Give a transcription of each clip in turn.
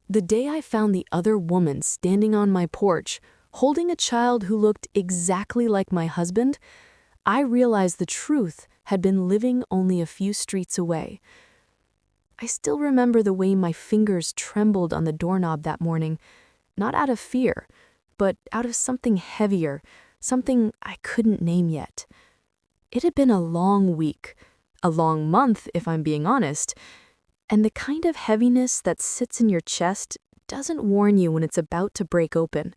The day I found the other woman standing on my porch, holding a child who looked exactly like my husband, I realized the truth had been living only a few streets away. I still remember the way my fingers trembled on the doorknob that morning, not out of fear, but out of something heavier, something I couldn't name yet. It had been a long week, a long month if I'm being honest, and the kind of heaviness that sits in your chest doesn't warn you when it's about to break open.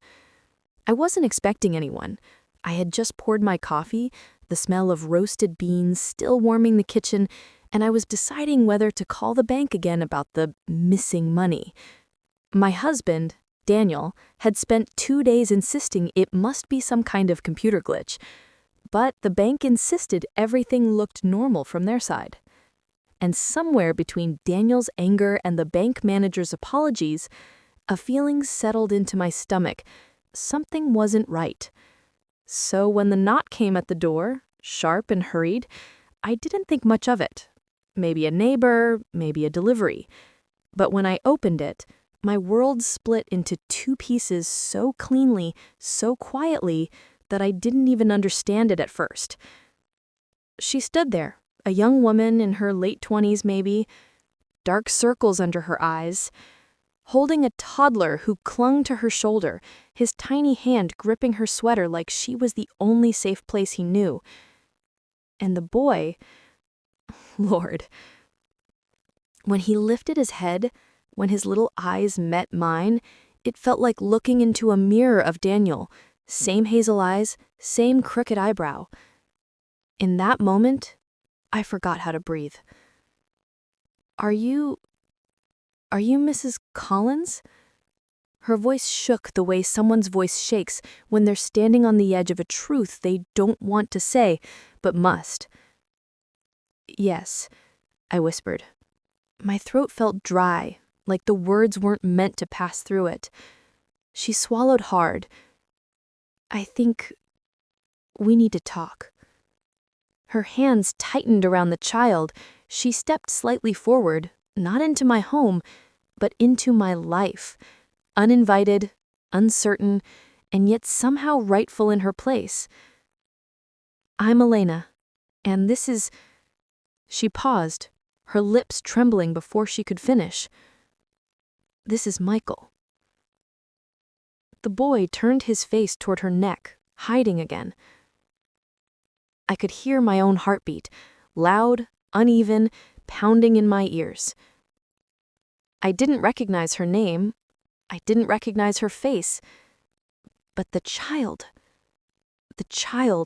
I wasn't expecting anyone. I had just poured my coffee, the smell of roasted beans still warming the kitchen, and I was deciding whether to call the bank again about the missing money. My husband, Daniel, had spent 2 days insisting it must be some kind of computer glitch, but the bank insisted everything looked normal from their side. And somewhere between Daniel's anger and the bank manager's apologies, a feeling settled into my stomach. Something wasn't right. So when the knock came at the door, sharp and hurried, I didn't think much of it. Maybe a neighbor, maybe a delivery. But when I opened it, my world split into 2 pieces so cleanly, so quietly, that I didn't even understand it at first. She stood there, a young woman in her late 20s maybe, dark circles under her eyes, holding a toddler who clung to her shoulder, his tiny hand gripping her sweater like she was the only safe place he knew. And the boy, Lord, when he lifted his head, when his little eyes met mine, it felt like looking into a mirror of Daniel, same hazel eyes, same crooked eyebrow. In that moment, I forgot how to breathe. Are you Mrs. Collins? Her voice shook the way someone's voice shakes when they're standing on the edge of a truth they don't want to say, but must. Yes, I whispered. My throat felt dry, like the words weren't meant to pass through it. She swallowed hard. I think we need to talk. Her hands tightened around the child. She stepped slightly forward, not into my home, but into my life, uninvited, uncertain, and yet somehow rightful in her place. I'm Elena, and this is... She paused, her lips trembling before she could finish. This is Michael. The boy turned his face toward her neck, hiding again. I could hear my own heartbeat, loud, uneven, pounding in my ears. I didn't recognize her name. I didn't recognize her face. But the child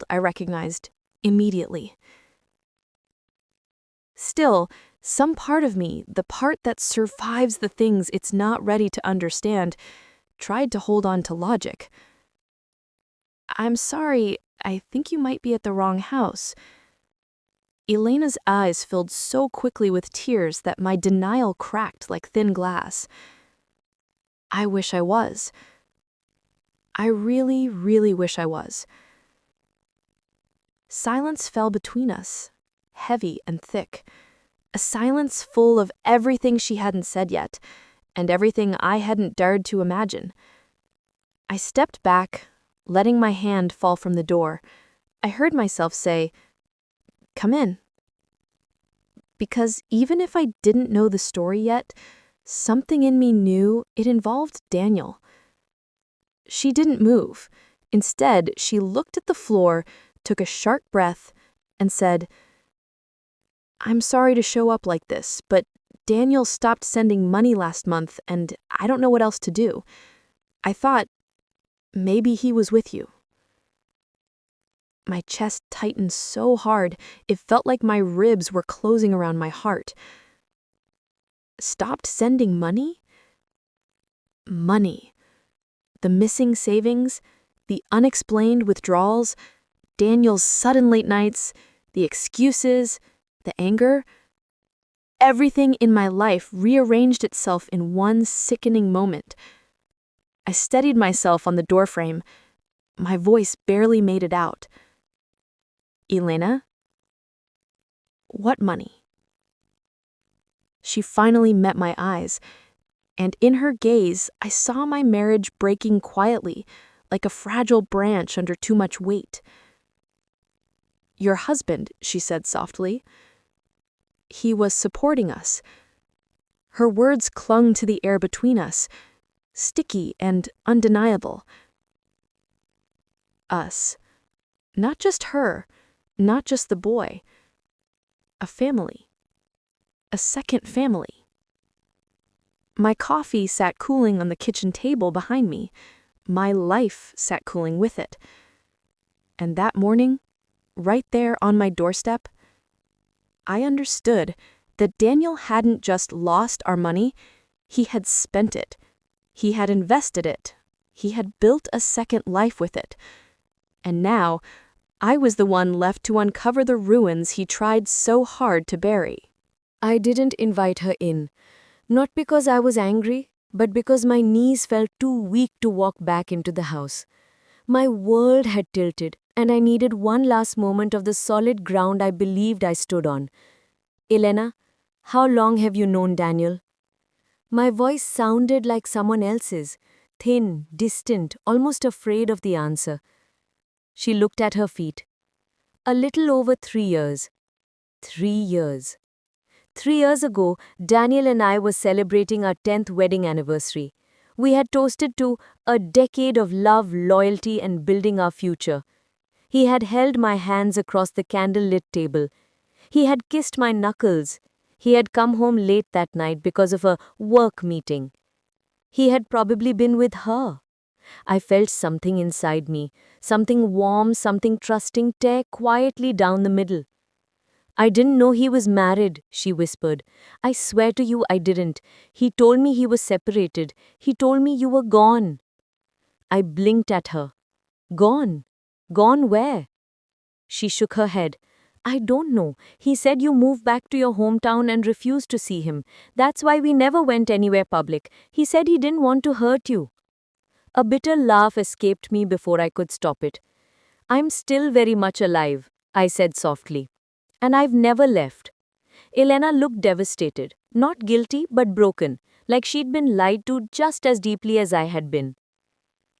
I recognized immediately. Still, some part of me, the part that survives the things it's not ready to understand, tried to hold on to logic. I'm sorry, I think you might be at the wrong house. Elena's eyes filled so quickly with tears that my denial cracked like thin glass. I wish I was. I really, really wish I was. Silence fell between us, heavy and thick. A silence full of everything she hadn't said yet, and everything I hadn't dared to imagine. I stepped back, letting my hand fall from the door. I heard myself say, "Come in." Because even if I didn't know the story yet, something in me knew it involved Daniel. She didn't move. Instead, she looked at the floor, took a sharp breath, and said, "I'm sorry to show up like this, but Daniel stopped sending money last month, and I don't know what else to do. I thought maybe he was with you." My chest tightened so hard, it felt like my ribs were closing around my heart. Stopped sending money? Money. The missing savings, the unexplained withdrawals, Daniel's sudden late nights, the excuses, the anger. Everything in my life rearranged itself in one sickening moment. I steadied myself on the doorframe. My voice barely made it out. "Elena?" "What money?" She finally met my eyes. And in her gaze, I saw my marriage breaking quietly, like a fragile branch under too much weight. "Your husband," she said softly. "He was supporting us." Her words clung to the air between us, sticky and undeniable. Us. Not just her, not just the boy. A family. A second family. My coffee sat cooling on the kitchen table behind me. My life sat cooling with it. And that morning, right there on my doorstep, I understood that Daniel hadn't just lost our money, he had spent it. He had invested it. He had built a second life with it. And now, I was the one left to uncover the ruins he tried so hard to bury. I didn't invite her in, not because I was angry, but because my knees felt too weak to walk back into the house. My world had tilted, and I needed one last moment of the solid ground I believed I stood on. "Elena, how long have you known Daniel?" My voice sounded like someone else's, thin, distant, almost afraid of the answer. She looked at her feet. "A little over 3 years." 3 years. 3 years ago, Daniel and I were celebrating our 10th wedding anniversary. We had toasted to a decade of love, loyalty, and building our future. He had held my hands across the candlelit table. He had kissed my knuckles. He had come home late that night because of a work meeting. He had probably been with her. I felt something inside me, something warm, something trusting, tear quietly down the middle. "I didn't know he was married," she whispered. "I swear to you I didn't. He told me he was separated. He told me you were gone." I blinked at her. "Gone? Gone where?" She shook her head. "I don't know. He said you moved back to your hometown and refused to see him. That's why we never went anywhere public. He said he didn't want to hurt you." A bitter laugh escaped me before I could stop it. "I'm still very much alive," I said softly. "And I've never left." Elena looked devastated, not guilty but broken, like she'd been lied to just as deeply as I had been.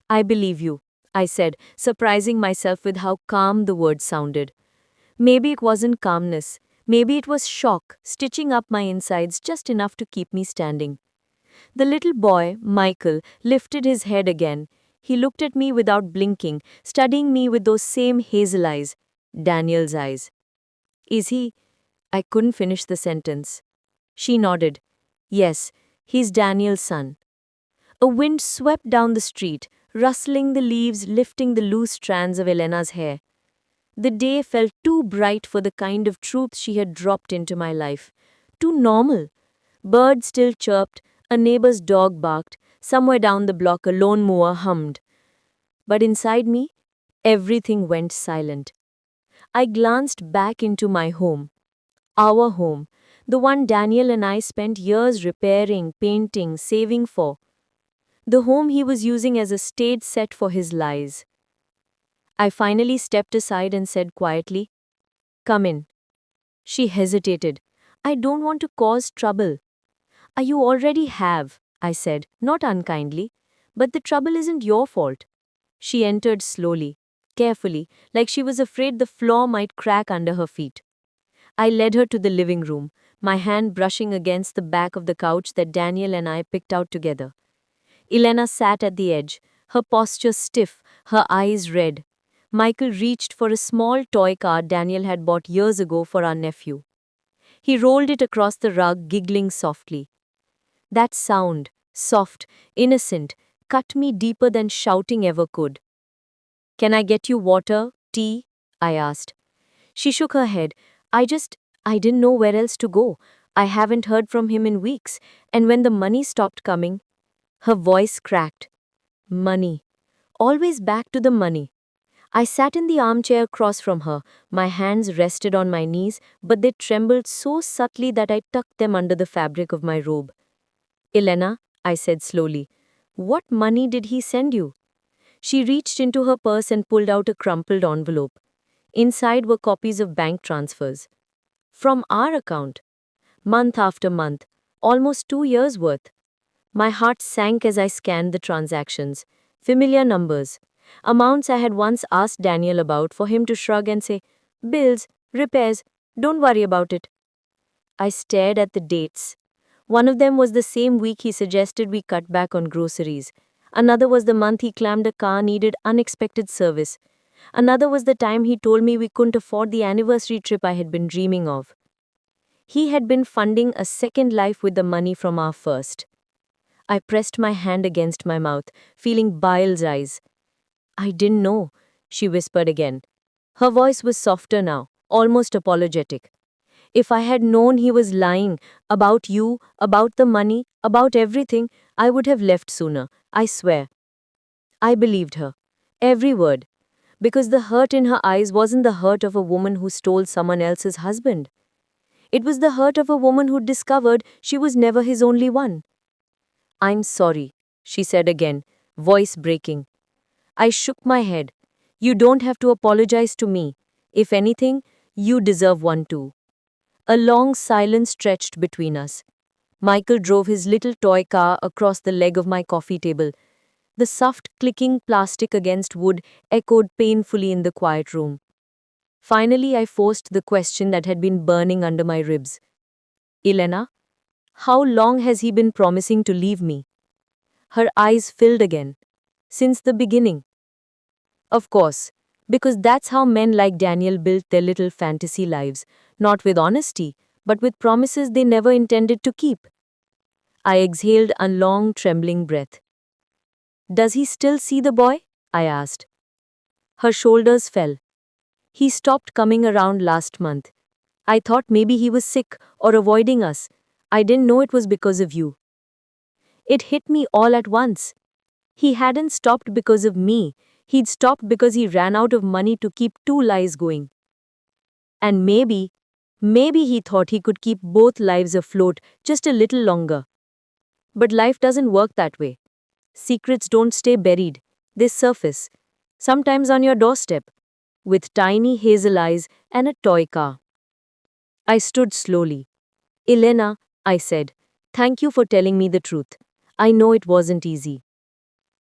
"I believe you," I said, surprising myself with how calm the words sounded. Maybe it wasn't calmness. Maybe it was shock, stitching up my insides just enough to keep me standing. The little boy, Michael, lifted his head again. He looked at me without blinking, studying me with those same hazel eyes, Daniel's eyes. "Is he?" I couldn't finish the sentence. She nodded. "Yes, he's Daniel's son." A wind swept down the street, rustling the leaves, lifting the loose strands of Elena's hair. The day felt too bright for the kind of truth she had dropped into my life. Too normal. Birds still chirped, a neighbor's dog barked, somewhere down the block a lone mower hummed. But inside me, everything went silent. I glanced back into my home. Our home, the one Daniel and I spent years repairing, painting, saving for. The home he was using as a stage set for his lies. I finally stepped aside and said quietly, "Come in." She hesitated. "I don't want to cause trouble." "You already have," I said, not unkindly. "But the trouble isn't your fault." She entered slowly, carefully, like she was afraid the floor might crack under her feet. I led her to the living room, my hand brushing against the back of the couch that Daniel and I picked out together. Elena sat at the edge, her posture stiff, her eyes red. Michael reached for a small toy car Daniel had bought years ago for our nephew. He rolled it across the rug, giggling softly. That sound, soft, innocent, cut me deeper than shouting ever could. "Can I get you water, tea?" I asked. She shook her head. I didn't know where else to go. I haven't heard from him in weeks, and when the money stopped coming..." Her voice cracked. Money. Always back to the money. I sat in the armchair across from her. My hands rested on my knees, but they trembled so subtly that I tucked them under the fabric of my robe. "Elena," I said slowly, "what money did he send you?" She reached into her purse and pulled out a crumpled envelope. Inside were copies of bank transfers. From our account. Month after month. Almost 2 years' worth. My heart sank as I scanned the transactions. Familiar numbers. Amounts I had once asked Daniel about for him to shrug and say, "Bills, repairs, don't worry about it." I stared at the dates. One of them was the same week he suggested we cut back on groceries. Another was the month he claimed a car needed unexpected service. Another was the time he told me we couldn't afford the anniversary trip I had been dreaming of. He had been funding a second life with the money from our first. I pressed my hand against my mouth, feeling bile rise. "I didn't know," she whispered again. Her voice was softer now, almost apologetic. "If I had known he was lying about you, about the money, about everything, I would have left sooner, I swear." I believed her. Every word. Because the hurt in her eyes wasn't the hurt of a woman who stole someone else's husband. It was the hurt of a woman who discovered she was never his only one. "I'm sorry," she said again, voice breaking. I shook my head. "You don't have to apologize to me. If anything, you deserve one too." A long silence stretched between us. Michael drove his little toy car across the leg of my coffee table. The soft clicking plastic against wood echoed painfully in the quiet room. Finally, I forced the question that had been burning under my ribs. "Elena, how long has he been promising to leave me?" Her eyes filled again. "Since the beginning." Of course, because that's how men like Daniel built their little fantasy lives, not with honesty, but with promises they never intended to keep. I exhaled a long, trembling breath. "Does he still see the boy?" I asked. Her shoulders fell. "He stopped coming around last month. I thought maybe he was sick or avoiding us. I didn't know it was because of you." It hit me all at once. He hadn't stopped because of me. He'd stopped because he ran out of money to keep two lies going. And maybe he thought he could keep both lives afloat just a little longer. But life doesn't work that way. Secrets don't stay buried. They surface. Sometimes on your doorstep, with tiny hazel eyes and a toy car. I stood slowly. "Elena," I said, "thank you for telling me the truth. I know it wasn't easy."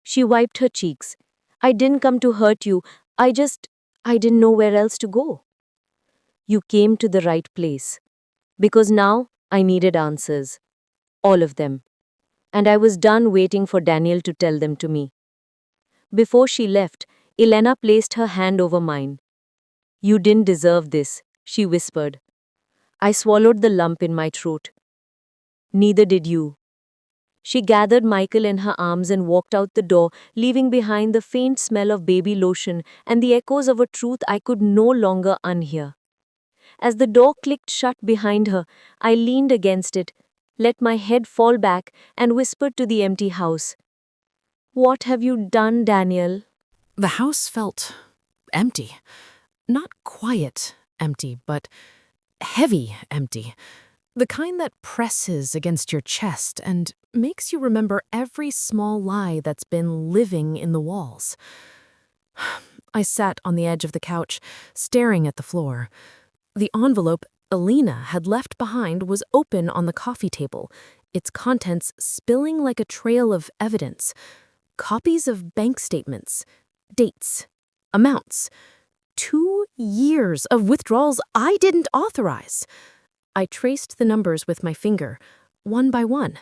She wiped her cheeks. "I didn't come to hurt you. I didn't know where else to go." "You came to the right place. Because now I needed answers. All of them. And I was done waiting for Daniel to tell them to me." Before she left, Elena placed her hand over mine. "You didn't deserve this," she whispered. I swallowed the lump in my throat. "Neither did you." She gathered Michael in her arms and walked out the door, leaving behind the faint smell of baby lotion and the echoes of a truth I could no longer unhear. As the door clicked shut behind her, I leaned against it, let my head fall back, and whispered to the empty house, "What have you done, Daniel?" The house felt empty. Not quiet empty, but heavy empty. The kind that presses against your chest and makes you remember every small lie that's been living in the walls. I sat on the edge of the couch, staring at the floor. The envelope Alina had left behind was open on the coffee table, its contents spilling like a trail of evidence. Copies of bank statements, dates, amounts. 2 years of withdrawals I didn't authorize. I traced the numbers with my finger, one by one.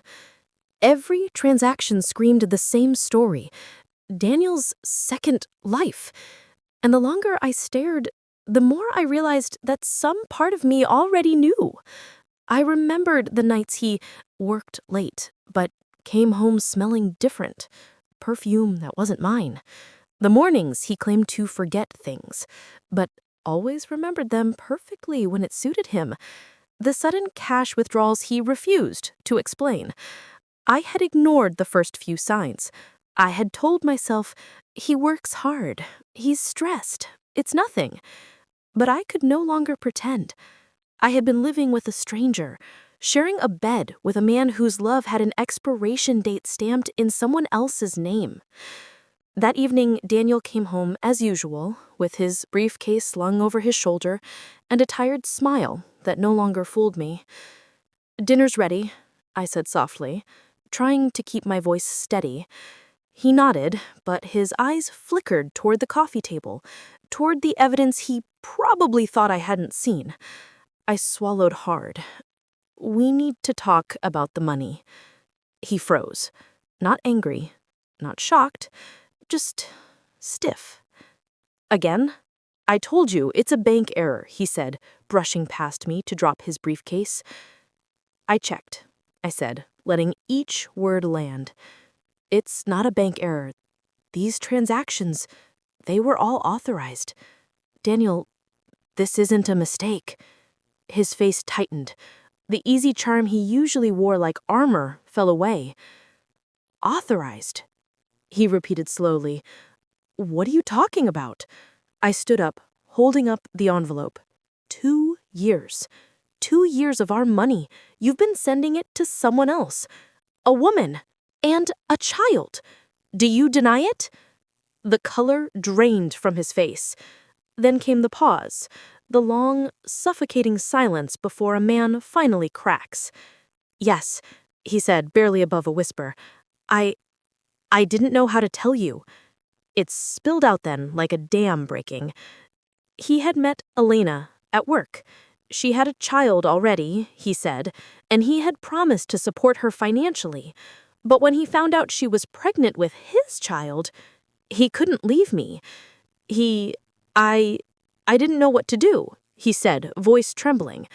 Every transaction screamed the same story, Daniel's second life. And the longer I stared, the more I realized that some part of me already knew. I remembered the nights he worked late, but came home smelling different, perfume that wasn't mine. The mornings he claimed to forget things, but always remembered them perfectly when it suited him. The sudden cash withdrawals he refused to explain. I had ignored the first few signs. I had told myself, he works hard, he's stressed, it's nothing. But I could no longer pretend. I had been living with a stranger, sharing a bed with a man whose love had an expiration date stamped in someone else's name. That evening, Daniel came home as usual, with his briefcase slung over his shoulder and a tired smile that no longer fooled me. "Dinner's ready," I said softly. trying to keep my voice steady. He nodded, but his eyes flickered toward the coffee table, toward the evidence he probably thought I hadn't seen. I swallowed hard. "We need to talk about the money." He froze. Not angry, not shocked, just stiff. "Again? I told you, it's a bank error," he said, brushing past me to drop his briefcase. "I checked," I said, letting each word land. "It's not a bank error. These transactions, they were all authorized. Daniel, this isn't a mistake." His face tightened. The easy charm he usually wore like armor fell away. "Authorized?" he repeated slowly. "What are you talking about?" I stood up, holding up the envelope. 2 years. 2 years of our money. You've been sending it to someone else. A woman. And a child. Do you deny it? The color drained from his face. Then came the pause, the long, suffocating silence before a man finally cracks. "Yes," he said, barely above a whisper. I didn't know how to tell you." It spilled out then, like a dam breaking. He had met Elena at work. She had a child already, he said, and he had promised to support her financially. But when he found out she was pregnant with his child, he couldn't leave me. I didn't know what to do," he said, voice trembling.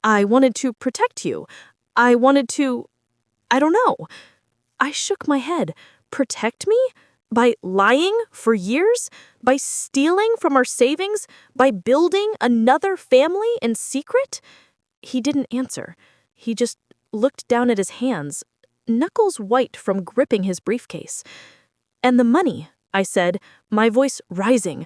"I wanted to protect you. I don't know." I shook my head. Protect me? By lying for years? By stealing from our savings? By building another family in secret? He didn't answer. He just looked down at his hands, knuckles white from gripping his briefcase. "And the money," I said, my voice rising.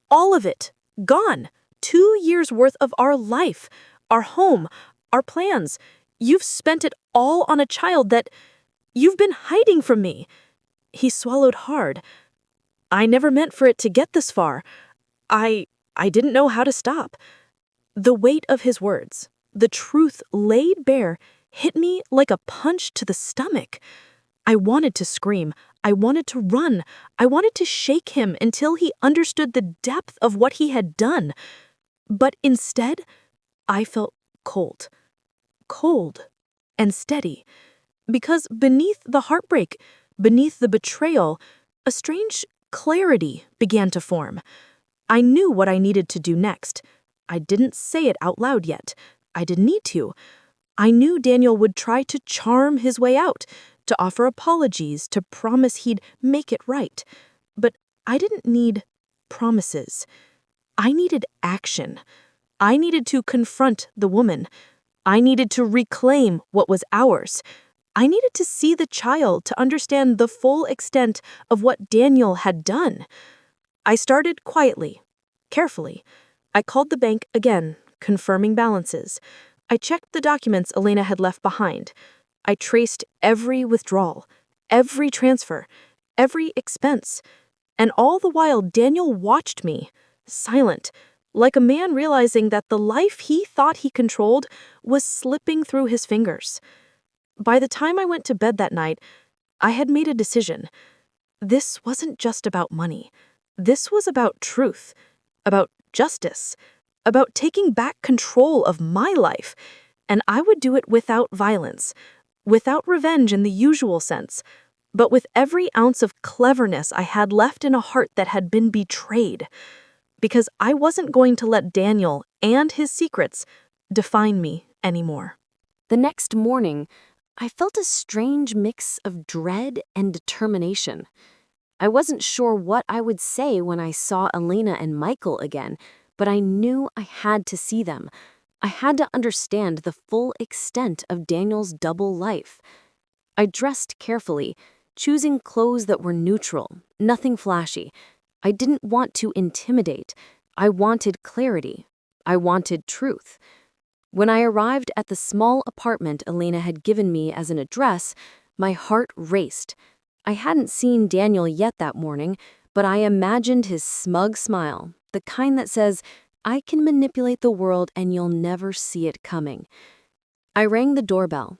"All of it. Gone. 2 years' worth of our life. Our home. Our plans. You've spent it all on a child that you've been hiding from me." He swallowed hard. "I never meant for it to get this far. I didn't know how to stop." The weight of his words, the truth laid bare, hit me like a punch to the stomach. I wanted to scream. I wanted to run. I wanted to shake him until he understood the depth of what he had done. But instead, I felt cold. Cold and steady. Because beneath the heartbreak, beneath the betrayal, a strange clarity began to form. I knew what I needed to do next. I didn't say it out loud yet. I didn't need to. I knew Daniel would try to charm his way out, to offer apologies, to promise he'd make it right. But I didn't need promises. I needed action. I needed to confront the woman. I needed to reclaim what was ours. I needed to see the child to understand the full extent of what Daniel had done. I started quietly, carefully. I called the bank again, confirming balances. I checked the documents Elena had left behind. I traced every withdrawal, every transfer, every expense. And all the while, Daniel watched me, silent, like a man realizing that the life he thought he controlled was slipping through his fingers. By the time I went to bed that night, I had made a decision. This wasn't just about money. This was about truth, about justice, about taking back control of my life. And I would do it without violence, without revenge in the usual sense, but with every ounce of cleverness I had left in a heart that had been betrayed. Because I wasn't going to let Daniel and his secrets define me anymore. The next morning, I felt a strange mix of dread and determination. I wasn't sure what I would say when I saw Elena and Michael again, but I knew I had to see them. I had to understand the full extent of Daniel's double life. I dressed carefully, choosing clothes that were neutral, nothing flashy. I didn't want to intimidate. I wanted clarity. I wanted truth. When I arrived at the small apartment Elena had given me as an address, my heart raced. I hadn't seen Daniel yet that morning, but I imagined his smug smile, the kind that says, "I can manipulate the world and you'll never see it coming." I rang the doorbell.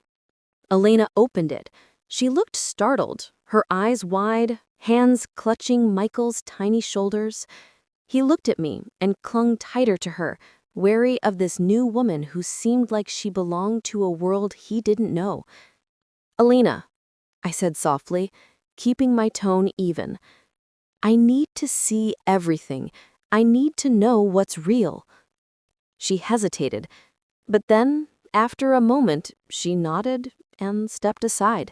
Elena opened it. She looked startled, her eyes wide, hands clutching Michael's tiny shoulders. He looked at me and clung tighter to her, wary of this new woman who seemed like she belonged to a world he didn't know. "Alina," I said softly, keeping my tone even. "I need to see everything. I need to know what's real." She hesitated, but then, after a moment, she nodded and stepped aside.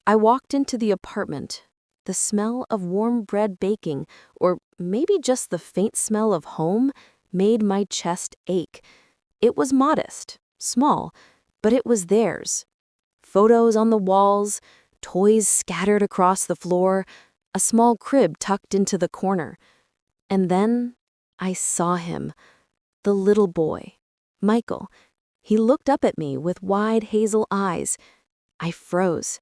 I walked into the apartment. The smell of warm bread baking, or maybe just the faint smell of home, made my chest ache. It was modest, small, but it was theirs. Photos on the walls, toys scattered across the floor, a small crib tucked into the corner. And then I saw him, the little boy, Michael. He looked up at me with wide hazel eyes. I froze.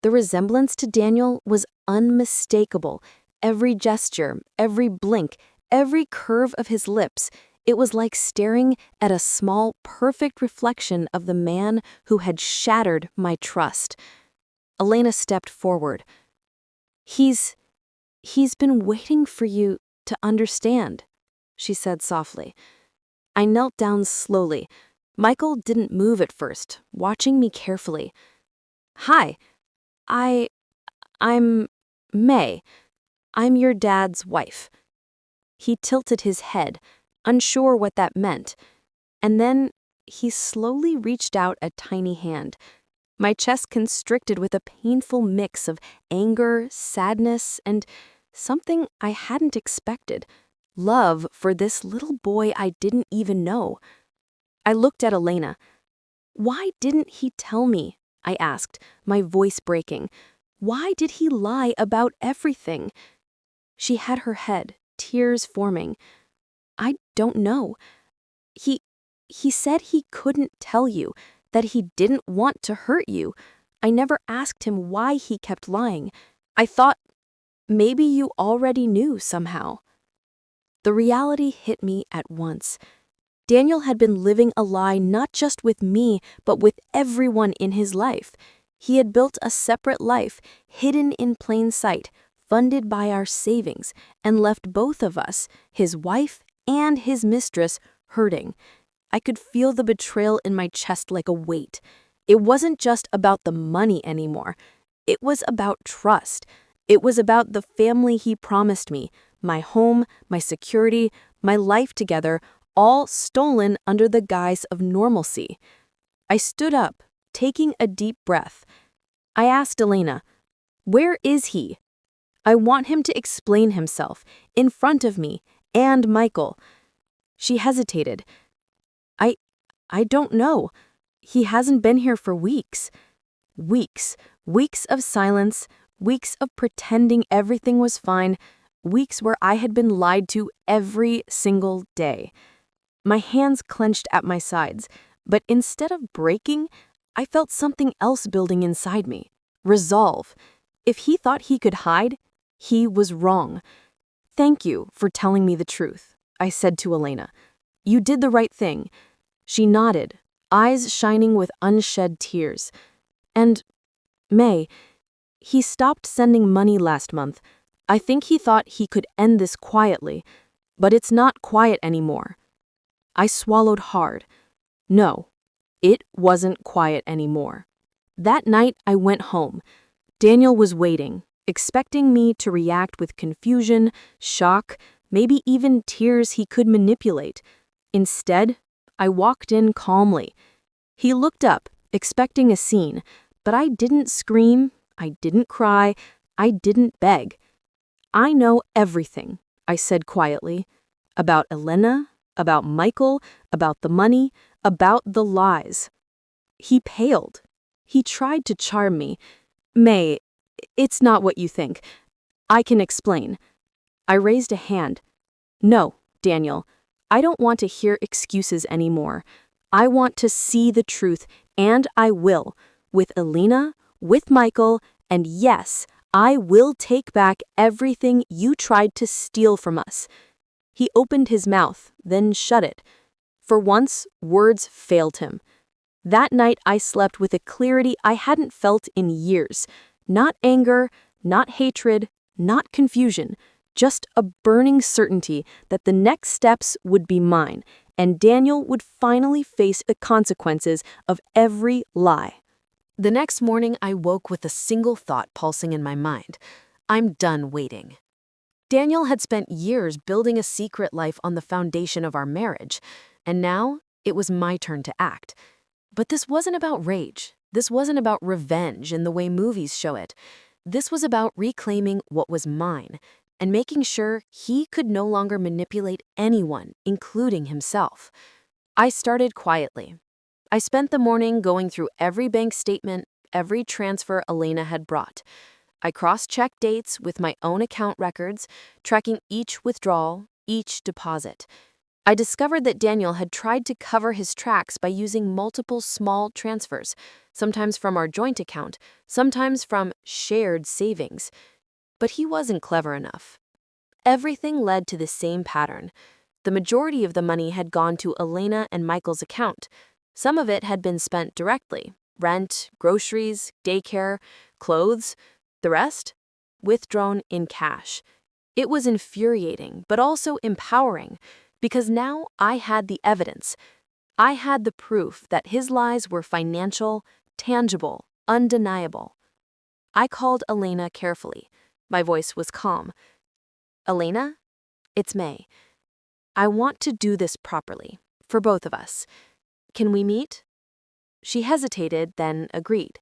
The resemblance to Daniel was unmistakable. Every gesture, every blink, every curve of his lips, it was like staring at a small, perfect reflection of the man who had shattered my trust. Elena stepped forward. He's been waiting for you to understand," she said softly. I knelt down slowly. Michael didn't move at first, watching me carefully. "Hi, I'm May. I'm your dad's wife." He tilted his head, unsure what that meant, and then he slowly reached out a tiny hand. My chest constricted with a painful mix of anger, sadness, and something I hadn't expected: love for this little boy I didn't even know. I looked at Elena. "Why didn't he tell me?" I asked, my voice breaking. "Why did he lie about everything?" She had her head, tears forming. "I don't know. He said he couldn't tell you, that he didn't want to hurt you. I never asked him why he kept lying. I thought maybe you already knew somehow." The reality hit me at once. Daniel had been living a lie not just with me, but with everyone in his life. He had built a separate life, hidden in plain sight, funded by our savings, and left both of us, his wife and his mistress, hurting. I could feel the betrayal in my chest like a weight. It wasn't just about the money anymore. It was about trust. It was about the family he promised me, my home, my security, my life together, all stolen under the guise of normalcy. I stood up, taking a deep breath. I asked Elena, "Where is he? I want him to explain himself, in front of me, and Michael." She hesitated. I don't know. He hasn't been here for weeks." Weeks of silence, weeks of pretending everything was fine, weeks where I had been lied to every single day. My hands clenched at my sides, but instead of breaking, I felt something else building inside me: resolve. If he thought he could hide, he was wrong. "Thank you for telling me the truth," I said to Elena. "You did the right thing." She nodded, eyes shining with unshed tears. "And, May, he stopped sending money last month. I think he thought he could end this quietly, but it's not quiet anymore." I swallowed hard. No, it wasn't quiet anymore. That night I went home. Daniel was waiting, expecting me to react with confusion, shock, maybe even tears he could manipulate. Instead, I walked in calmly. He looked up, expecting a scene, but I didn't scream, I didn't cry, I didn't beg. "I know everything," I said quietly, "about Elena, about Michael, about the money, about the lies." He paled. He tried to charm me. "May, it's not what you think. I can explain." I raised a hand. "No, Daniel, I don't want to hear excuses anymore. I want to see the truth, and I will, with Elena, with Michael, and yes, I will take back everything you tried to steal from us." He opened his mouth, then shut it. For once, words failed him. That night I slept with a clarity I hadn't felt in years. Not anger, not hatred, not confusion, just a burning certainty that the next steps would be mine, and Daniel would finally face the consequences of every lie. The next morning, I woke with a single thought pulsing in my mind. I'm done waiting. Daniel had spent years building a secret life on the foundation of our marriage, and now it was my turn to act. But this wasn't about rage. This wasn't about revenge in the way movies show it. This was about reclaiming what was mine and making sure he could no longer manipulate anyone, including himself. I started quietly. I spent the morning going through every bank statement, every transfer Elena had brought. I cross-checked dates with my own account records, tracking each withdrawal, each deposit. I discovered that Daniel had tried to cover his tracks by using multiple small transfers, sometimes from our joint account, sometimes from shared savings. But he wasn't clever enough. Everything led to the same pattern. The majority of the money had gone to Elena and Michael's account. Some of it had been spent directly: rent, groceries, daycare, clothes. The rest? Withdrawn in cash. It was infuriating, but also empowering, because now I had the evidence. I had the proof that his lies were financial, tangible, undeniable. I called Elena carefully. My voice was calm. Elena, it's May. I want to do this properly, for both of us. Can we meet? She hesitated, then agreed.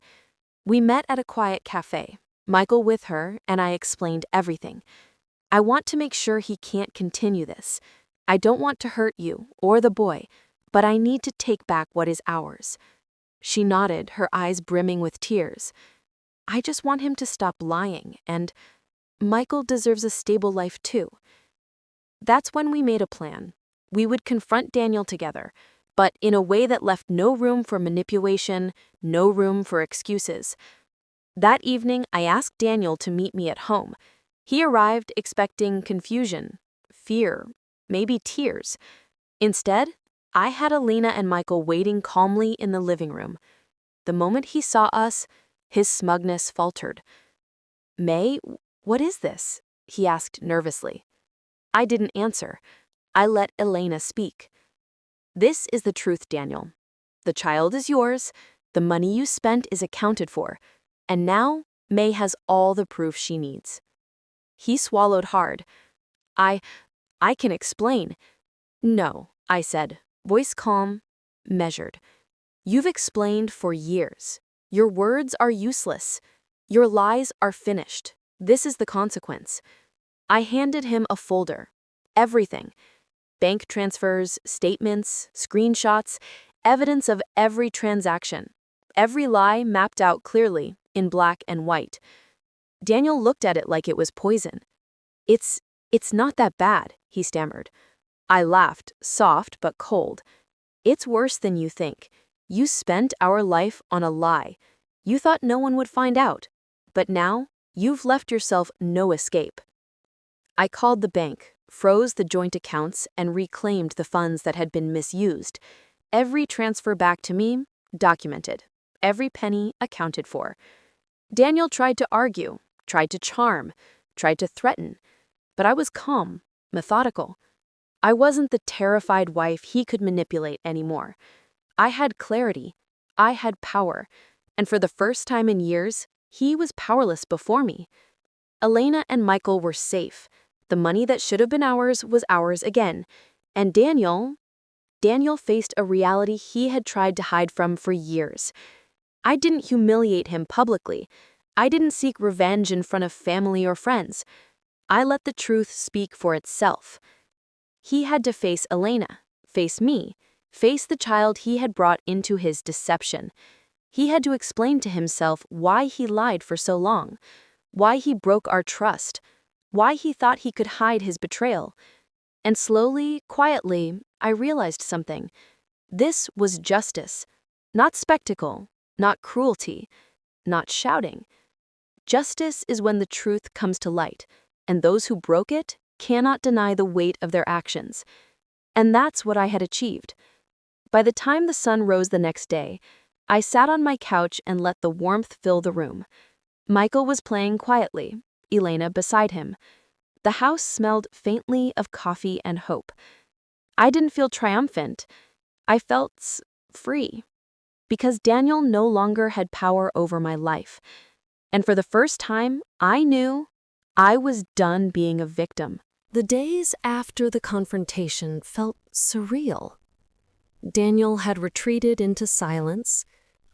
We met at a quiet cafe, Michael with her, and I explained everything. I want to make sure he can't continue this. I don't want to hurt you or the boy, but I need to take back what is ours. She nodded, her eyes brimming with tears. I just want him to stop lying, and Michael deserves a stable life too. That's when we made a plan. We would confront Daniel together, but in a way that left no room for manipulation, no room for excuses. That evening, I asked Daniel to meet me at home. He arrived expecting confusion, fear, maybe tears. Instead, I had Elena and Michael waiting calmly in the living room. The moment he saw us, his smugness faltered. May, what is this? He asked nervously. I didn't answer. I let Elena speak. This is the truth, Daniel. The child is yours, the money you spent is accounted for, and now May has all the proof she needs. He swallowed hard. I can explain. No, I said, voice calm, measured. You've explained for years. Your words are useless. Your lies are finished. This is the consequence. I handed him a folder. Everything. Bank transfers, statements, screenshots, evidence of every transaction. Every lie mapped out clearly, in black and white. Daniel looked at it like it was poison. It's not that bad, he stammered. I laughed, soft but cold. It's worse than you think. You spent our life on a lie. You thought no one would find out. But now, you've left yourself no escape. I called the bank, froze the joint accounts, and reclaimed the funds that had been misused. Every transfer back to me, documented. Every penny accounted for. Daniel tried to argue, tried to charm, tried to threaten. But I was calm, methodical. I wasn't the terrified wife he could manipulate anymore. I had clarity. I had power. And for the first time in years, he was powerless before me. Elena and Michael were safe. The money that should have been ours was ours again. And Daniel faced a reality he had tried to hide from for years. I didn't humiliate him publicly. I didn't seek revenge in front of family or friends. I let the truth speak for itself. He had to face Elena, face me, face the child he had brought into his deception. He had to explain to himself why he lied for so long, why he broke our trust, why he thought he could hide his betrayal. And slowly, quietly, I realized something. This was justice, not spectacle, not cruelty, not shouting. Justice is when the truth comes to light, and those who broke it cannot deny the weight of their actions. And that's what I had achieved. By the time the sun rose the next day, I sat on my couch and let the warmth fill the room. Michael was playing quietly, Elena beside him. The house smelled faintly of coffee and hope. I didn't feel triumphant. I felt free. Because Daniel no longer had power over my life. And for the first time, I knew I was done being a victim. The days after the confrontation felt surreal. Daniel had retreated into silence,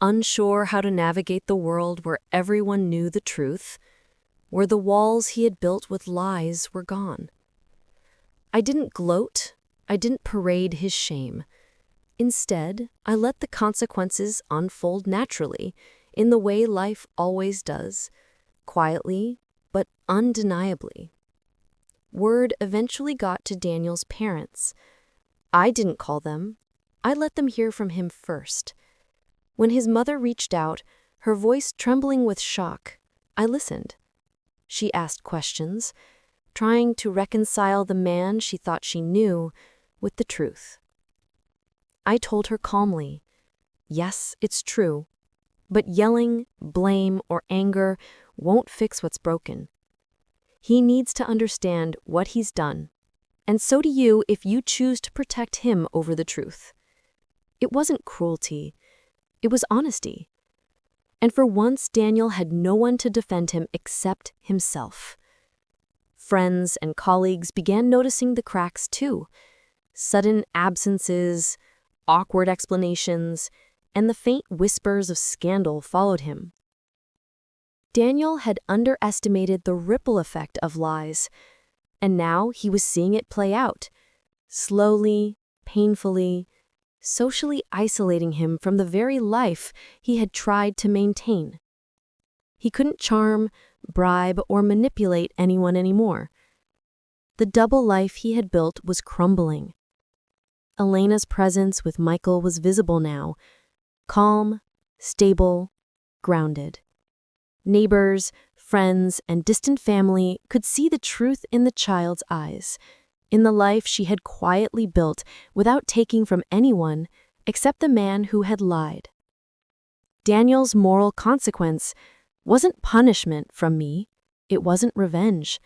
unsure how to navigate the world where everyone knew the truth, where the walls he had built with lies were gone. I didn't gloat, I didn't parade his shame. Instead, I let the consequences unfold naturally, in the way life always does, quietly but undeniably. Word eventually got to Daniel's parents. I didn't call them. I let them hear from him first. When his mother reached out, her voice trembling with shock, I listened. She asked questions, trying to reconcile the man she thought she knew with the truth. I told her calmly, yes, it's true, but yelling, blame, or anger won't fix what's broken. He needs to understand what he's done, and so do you if you choose to protect him over the truth. It wasn't cruelty, it was honesty. And for once, Daniel had no one to defend him except himself. Friends and colleagues began noticing the cracks too. Sudden absences, awkward explanations, and the faint whispers of scandal followed him. Daniel had underestimated the ripple effect of lies, and now he was seeing it play out, slowly, painfully, socially isolating him from the very life he had tried to maintain. He couldn't charm, bribe, or manipulate anyone anymore. The double life he had built was crumbling. Elena's presence with Michael was visible now, calm, stable, grounded. Neighbors, friends, and distant family could see the truth in the child's eyes, in the life she had quietly built without taking from anyone except the man who had lied. Daniel's moral consequence wasn't punishment from me, it wasn't revenge.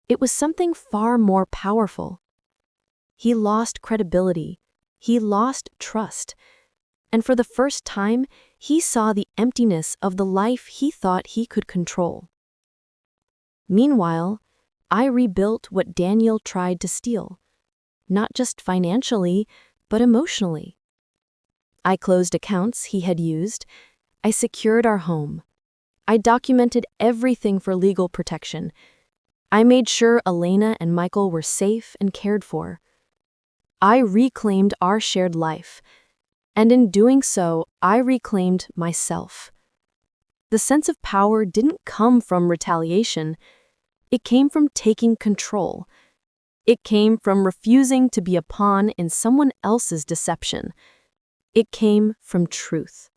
It was something far more powerful. He lost credibility, he lost trust, and for the first time, he saw the emptiness of the life he thought he could control. Meanwhile, I rebuilt what Daniel tried to steal, not just financially, but emotionally. I closed accounts he had used. I secured our home. I documented everything for legal protection. I made sure Elena and Michael were safe and cared for. I reclaimed our shared life, and in doing so, I reclaimed myself. The sense of power didn't come from retaliation. It came from taking control. It came from refusing to be a pawn in someone else's deception. It came from truth.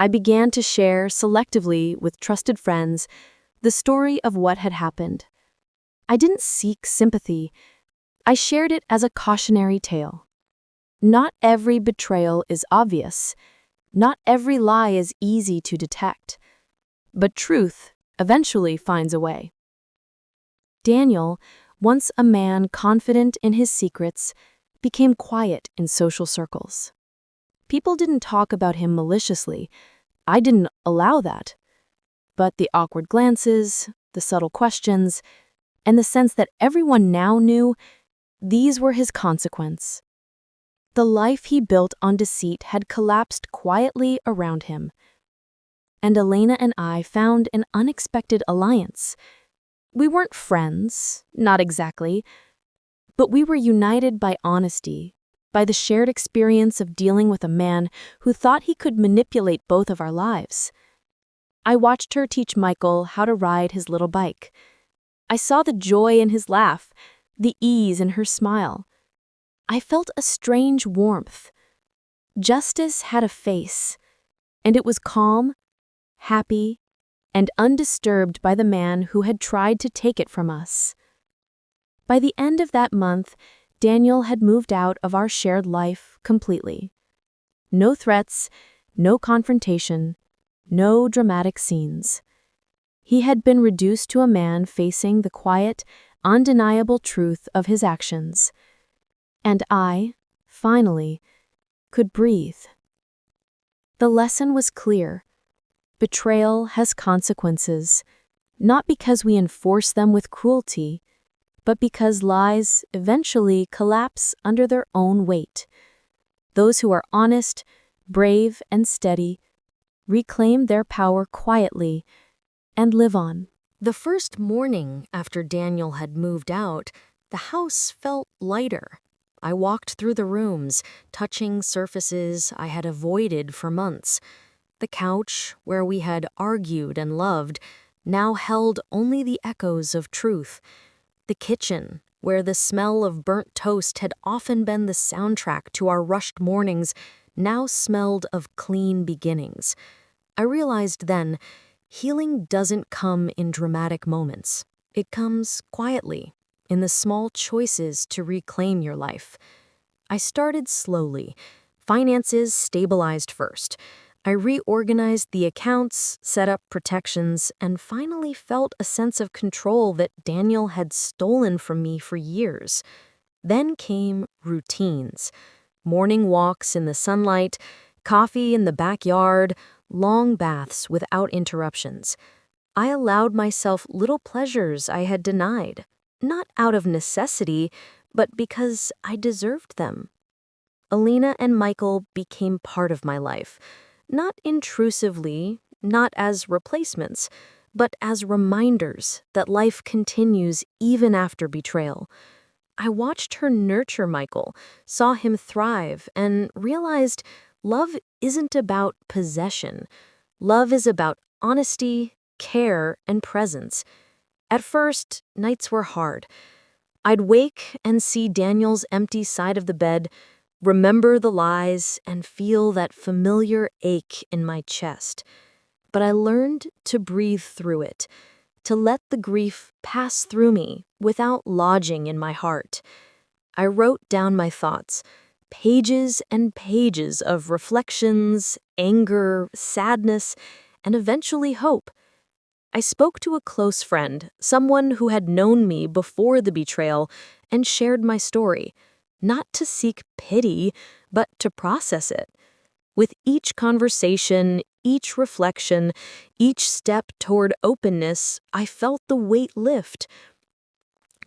I began to share selectively with trusted friends the story of what had happened. I didn't seek sympathy. I shared it as a cautionary tale. Not every betrayal is obvious. Not every lie is easy to detect. But truth eventually finds a way. Daniel, once a man confident in his secrets, became quiet in social circles. People didn't talk about him maliciously. I didn't allow that. But the awkward glances, the subtle questions, and the sense that everyone now knew, these were his consequence. The life he built on deceit had collapsed quietly around him. And Elena and I found an unexpected alliance. We weren't friends, not exactly, but we were united by honesty, by the shared experience of dealing with a man who thought he could manipulate both of our lives. I watched her teach Michael how to ride his little bike. I saw the joy in his laugh, the ease in her smile. I felt a strange warmth. Justice had a face, and it was calm, happy, and undisturbed by the man who had tried to take it from us. By the end of that month, Daniel had moved out of our shared life completely. No threats, no confrontation, no dramatic scenes. He had been reduced to a man facing the quiet, undeniable truth of his actions. And I, finally, could breathe. The lesson was clear. Betrayal has consequences, not because we enforce them with cruelty, but because lies eventually collapse under their own weight. Those who are honest, brave, and steady reclaim their power quietly and live on. The first morning after Daniel had moved out, the house felt lighter. I walked through the rooms, touching surfaces I had avoided for months. The couch, where we had argued and loved, now held only the echoes of truth. The kitchen, where the smell of burnt toast had often been the soundtrack to our rushed mornings, now smelled of clean beginnings. I realized then, healing doesn't come in dramatic moments. It comes quietly, in the small choices to reclaim your life. I started slowly. Finances stabilized first. I reorganized the accounts, set up protections, and finally felt a sense of control that Daniel had stolen from me for years. Then came routines. Morning walks in the sunlight, coffee in the backyard, long baths without interruptions. I allowed myself little pleasures I had denied, not out of necessity, but because I deserved them. Alina and Michael became part of my life. Not intrusively, not as replacements, but as reminders that life continues even after betrayal. I watched her nurture Michael, saw him thrive, and realized love isn't about possession. Love is about honesty, care, and presence. At first, nights were hard. I'd wake and see Daniel's empty side of the bed, remember the lies, and feel that familiar ache in my chest. But I learned to breathe through it, to let the grief pass through me without lodging in my heart. I wrote down my thoughts, pages and pages of reflections, anger, sadness, and eventually hope. I spoke to a close friend, someone who had known me before the betrayal, and shared my story, not to seek pity, but to process it. With each conversation, each reflection, each step toward openness, I felt the weight lift.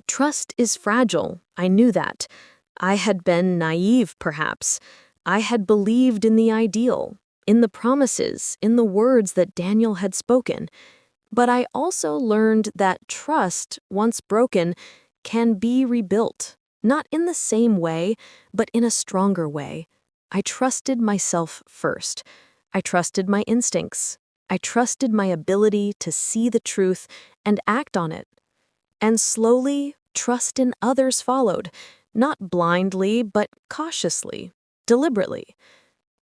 Trust is fragile, I knew that. I had been naive, perhaps. I had believed in the ideal, in the promises, in the words that Daniel had spoken. But I also learned that trust, once broken, can be rebuilt. Not in the same way, but in a stronger way. I trusted myself first. I trusted my instincts. I trusted my ability to see the truth and act on it. And slowly, trust in others followed, not blindly, but cautiously, deliberately.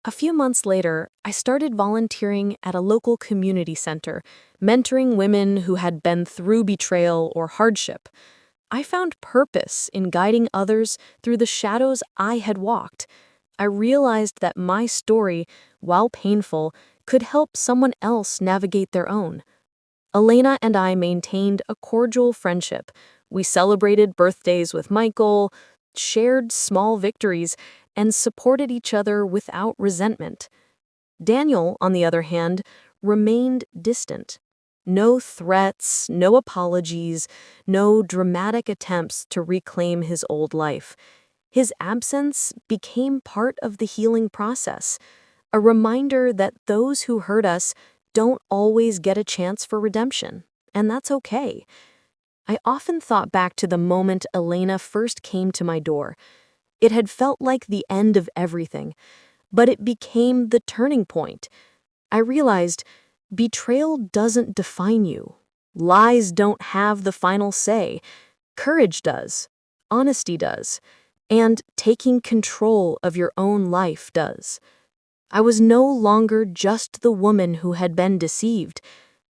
A few months later, I started volunteering at a local community center, mentoring women who had been through betrayal or hardship. I found purpose in guiding others through the shadows I had walked. I realized that my story, while painful, could help someone else navigate their own. Elena and I maintained a cordial friendship. We celebrated birthdays with Michael, shared small victories, and supported each other without resentment. Daniel, on the other hand, remained distant. No threats, no apologies, no dramatic attempts to reclaim his old life. His absence became part of the healing process, a reminder that those who hurt us don't always get a chance for redemption, and that's okay. I often thought back to the moment Elena first came to my door. It had felt like the end of everything, but it became the turning point. I realized betrayal doesn't define you. Lies don't have the final say. Courage does. Honesty does. And taking control of your own life does. I was no longer just the woman who had been deceived.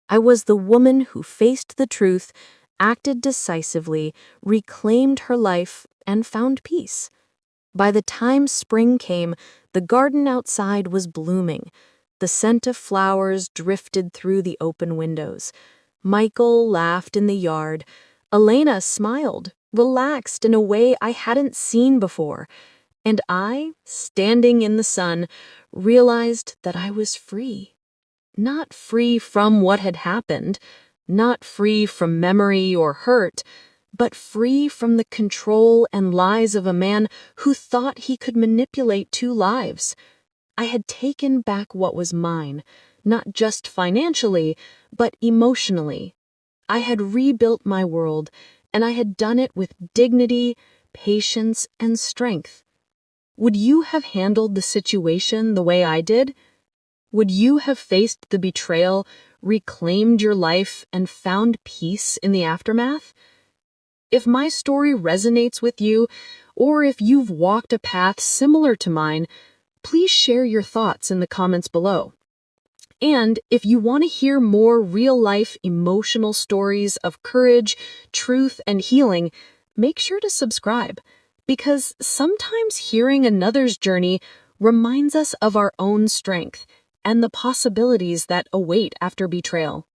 I was the woman who faced the truth, acted decisively, reclaimed her life, and found peace. By the time spring came, the garden outside was blooming. The scent of flowers drifted through the open windows. Michael laughed in the yard. Elena smiled, relaxed in a way I hadn't seen before. And I, standing in the sun, realized that I was free. Not free from what had happened, not free from memory or hurt, but free from the control and lies of a man who thought he could manipulate two lives. I had taken back what was mine, not just financially, but emotionally. I had rebuilt my world, and I had done it with dignity, patience, and strength. Would you have handled the situation the way I did? Would you have faced the betrayal, reclaimed your life, and found peace in the aftermath? If my story resonates with you, or if you've walked a path similar to mine, please share your thoughts in the comments below. And if you want to hear more real-life emotional stories of courage, truth, and healing, make sure to subscribe, because sometimes hearing another's journey reminds us of our own strength and the possibilities that await after betrayal.